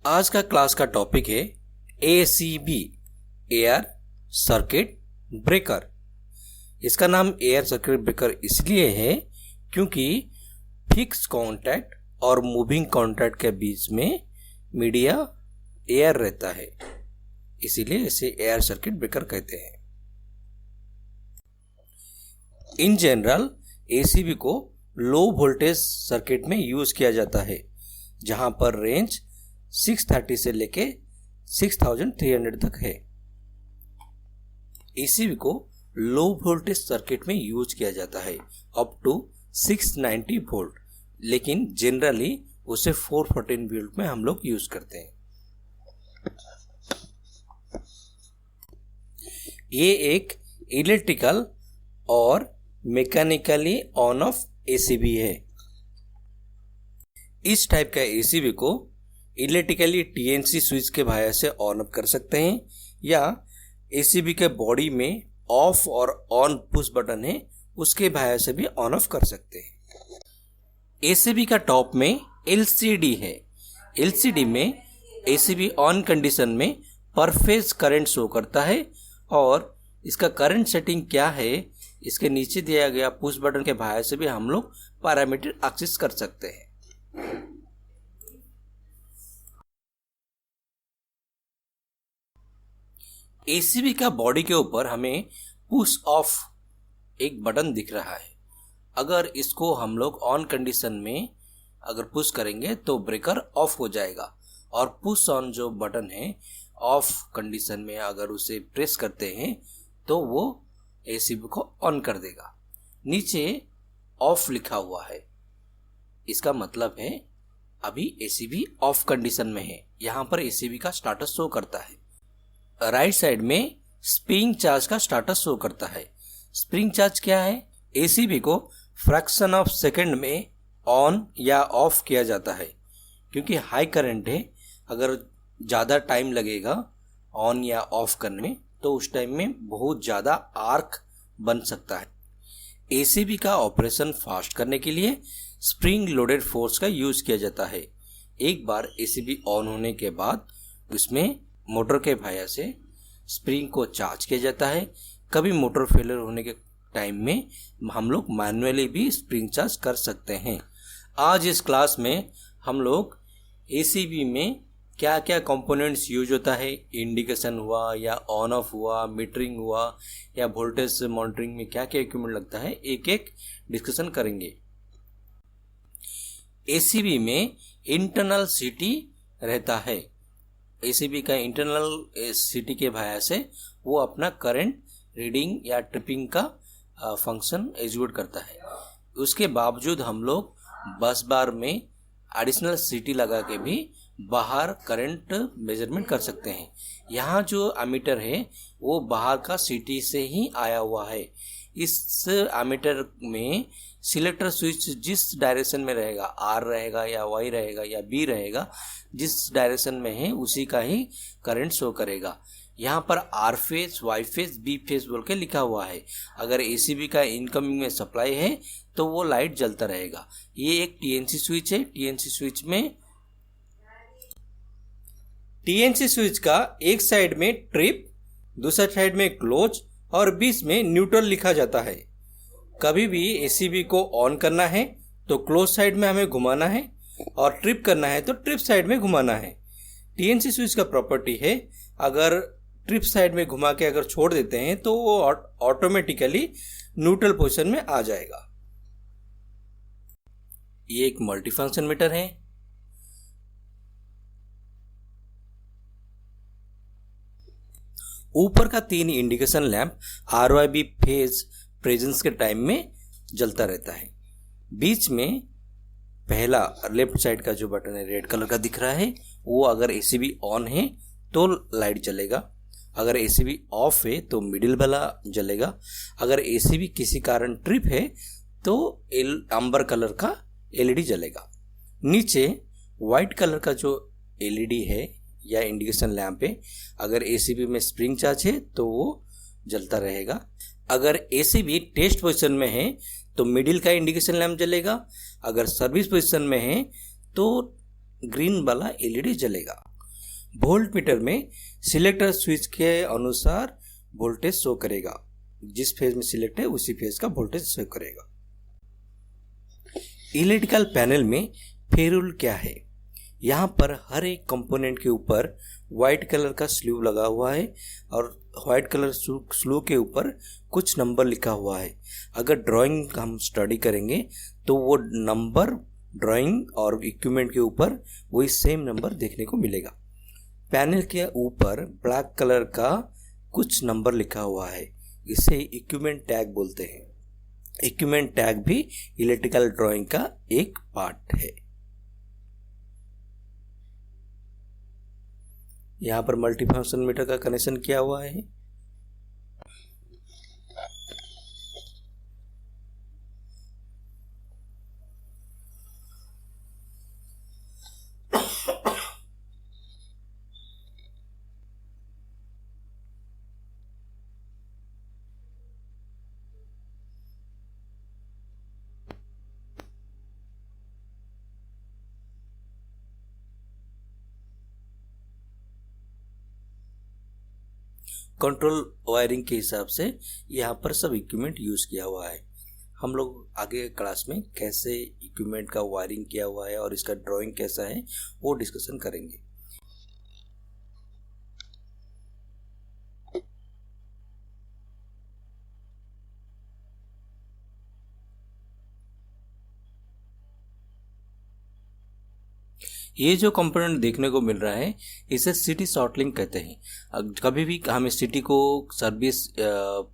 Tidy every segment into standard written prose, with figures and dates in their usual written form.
आज का क्लास का टॉपिक है ACB, एयर सर्किट ब्रेकर। इसका नाम एयर सर्किट ब्रेकर इसलिए है क्योंकि फिक्स कांटेक्ट और मूविंग कांटेक्ट के बीच में मीडिया एयर रहता है, इसीलिए इसे एयर सर्किट ब्रेकर कहते हैं। इन जनरल ACB को लो वोल्टेज सर्किट में यूज किया जाता है, जहां पर रेंज 630 से लेके 6300 तक है। ACB को लो वोल्टेज सर्किट में यूज किया जाता है अप टू 690 वोल्ट, लेकिन जनरली उसे 414 वोल्ट में हम लोग यूज करते हैं। ये एक इलेक्ट्रिकल और मैकेनिकली ऑन ऑफ ACB है। इस टाइप का ACB को इलेक्ट्रिकली TNC स्विच के वजह से ऑन ऑफ कर सकते हैं, या ACB के बॉडी में ऑफ और ऑन पुश बटन है, उसके वजह से भी ऑन ऑफ कर सकते हैं। ACB का टॉप में LCD है। LCD में ACB ऑन कंडीशन में पर फेज करंट शो करता है, और इसका करंट सेटिंग क्या है इसके नीचे दिया गया पुश बटन के वजह से भी हम लोग पैरामीटर एक्सेस कर सकते हैं। ACB का बॉडी के ऊपर हमें पुश ऑफ एक बटन दिख रहा है। अगर इसको हम लोग ऑन कंडीशन में अगर पुश करेंगे तो ब्रेकर ऑफ हो जाएगा, और पुश ऑन जो बटन है ऑफ कंडीशन में अगर उसे प्रेस करते हैं तो वो ACB को ऑन कर देगा। नीचे ऑफ लिखा हुआ है, इसका मतलब है अभी ACB ऑफ कंडीशन में है। यहाँ पर ACB का स्टाटस शो करता है। राइट साइड में स्प्रिंग चार्ज का स्टाटस शो करता है। स्प्रिंग चार्ज क्या है? ACB को फ्रैक्शन ऑफ सेकंड में ऑन या ऑफ किया जाता है, क्योंकि हाई करंट है। अगर ज़्यादा टाइम लगेगा ऑन या ऑफ करने में तो उस टाइम में बहुत ज़्यादा आर्क बन सकता है। ACB का ऑपरेशन फास्ट करने के लिए स्प्रिंग लोडेड फोर्स का यूज किया जाता है। एक बार ACB ऑन होने के बाद उसमें मोटर के वजह से स्प्रिंग को चार्ज किया जाता है। कभी मोटर फेलियर होने के टाइम में हम लोग मैनुअली भी स्प्रिंग चार्ज कर सकते हैं। आज इस क्लास में हम लोग ACB में क्या क्या कंपोनेंट्स यूज होता है, इंडिकेशन हुआ या ऑन ऑफ हुआ, मीटरिंग हुआ या वोल्टेज मॉनिटरिंग में क्या क्या इक्विपमेंट लगता है, एक एक डिस्कशन करेंगे। ACB में इंटरनल CT रहता है। ACB का इंटरनल CT के वजह से वो अपना करंट रीडिंग या ट्रिपिंग का फंक्शन एग्जीक्यूट करता है। उसके बावजूद हम लोग बस बार में एडिशनल CT लगा के भी बाहर करंट मेजरमेंट कर सकते हैं। यहाँ जो एमीटर है वो बाहर का CT से ही आया हुआ है। इस एमीटर में सिलेक्टर स्विच जिस डायरेक्शन में रहेगा, R रहेगा या Y रहेगा या B रहेगा, जिस डायरेक्शन में है उसी का ही करंट शो करेगा। यहाँ पर R phase, Y phase, B phase बोल के लिखा हुआ है। अगर ACB का इनकमिंग में सप्लाई है तो वो लाइट जलता रहेगा। ये एक TNC स्विच है। TNC स्विच का एक साइड में ट्रिप, दूसरा साइड में क्लोज और बीच में न्यूट्रल लिखा जाता है। कभी भी ACB को ऑन करना है तो क्लोज साइड में हमें घुमाना है, और ट्रिप करना है तो ट्रिप साइड में घुमाना है। TNC स्विच का प्रॉपर्टी है, अगर ट्रिप साइड में घुमा के अगर छोड़ देते हैं तो वो ऑटोमेटिकली न्यूट्रल पोजीशन में आ जाएगा। ये एक मल्टीफंक्शन मीटर है। ऊपर का 3 indication lamp RYB phase presence के टाइम में जलता रहता है। बीच में पहला लेफ्ट साइड का जो बटन है रेड कलर का दिख रहा है, वो अगर ACB ऑन है तो लाइट जलेगा, अगर ACB ऑफ है तो मिडिल वाला जलेगा, अगर ACB किसी कारण ट्रिप है तो अंबर कलर का LED जलेगा। नीचे वाइट कलर का जो LED है या इंडिकेशन लैंप है, अगर ACB में स्प्रिंग चार्ज है तो वो जलता रहेगा। अगर ACB टेस्ट पोजीशन में है तो मिडिल का इंडिकेशन लैंप जलेगा, अगर सर्विस पोजीशन में है तो ग्रीन वाला LED जलेगा। वोल्ट मीटर में सिलेक्टर स्विच के अनुसार वोल्टेज शो करेगा। जिस फेज में सिलेक्ट है उसी फेज का वोल्टेज शो करेगा। इलेक्ट्रिकल पैनल में फेरुल क्या है? यहाँ पर हर एक कंपोनेंट के ऊपर वाइट कलर का स्लीव लगा हुआ है और वाइट कलर स्लीव के ऊपर कुछ नंबर लिखा हुआ है। अगर ड्राइंग हम स्टडी करेंगे तो वो नंबर ड्राइंग और इक्विपमेंट के ऊपर वही सेम नंबर देखने को मिलेगा। पैनल के ऊपर ब्लैक कलर का कुछ नंबर लिखा हुआ है, इसे इक्विपमेंट टैग बोलते हैं। इक्विपमेंट टैग भी इलेक्ट्रिकल ड्राइंग का एक पार्ट है। यहाँ पर मल्टीफंक्शन मीटर का कनेक्शन किया हुआ है। कंट्रोल वायरिंग के हिसाब से यहाँ पर सब इक्विपमेंट यूज़ किया हुआ है। हम लोग आगे क्लास में कैसे इक्विपमेंट का वायरिंग किया हुआ है और इसका ड्राइंग कैसा है वो डिस्कशन करेंगे। ये जो कंपोनेंट देखने को मिल रहा है इसे सिटी शॉर्ट लिंक कहते हैं। कभी भी हमें सिटी को सर्विस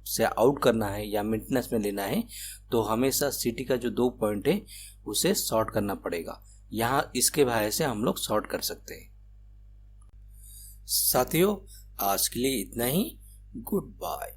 से आउट करना है या मेंटेनेंस में लेना है तो हमेशा सिटी का जो 2 पॉइंट है उसे शॉर्ट करना पड़ेगा। यहाँ इसके वजह से हम लोग शॉर्ट कर सकते हैं। साथियों, आज के लिए इतना ही। Good bye.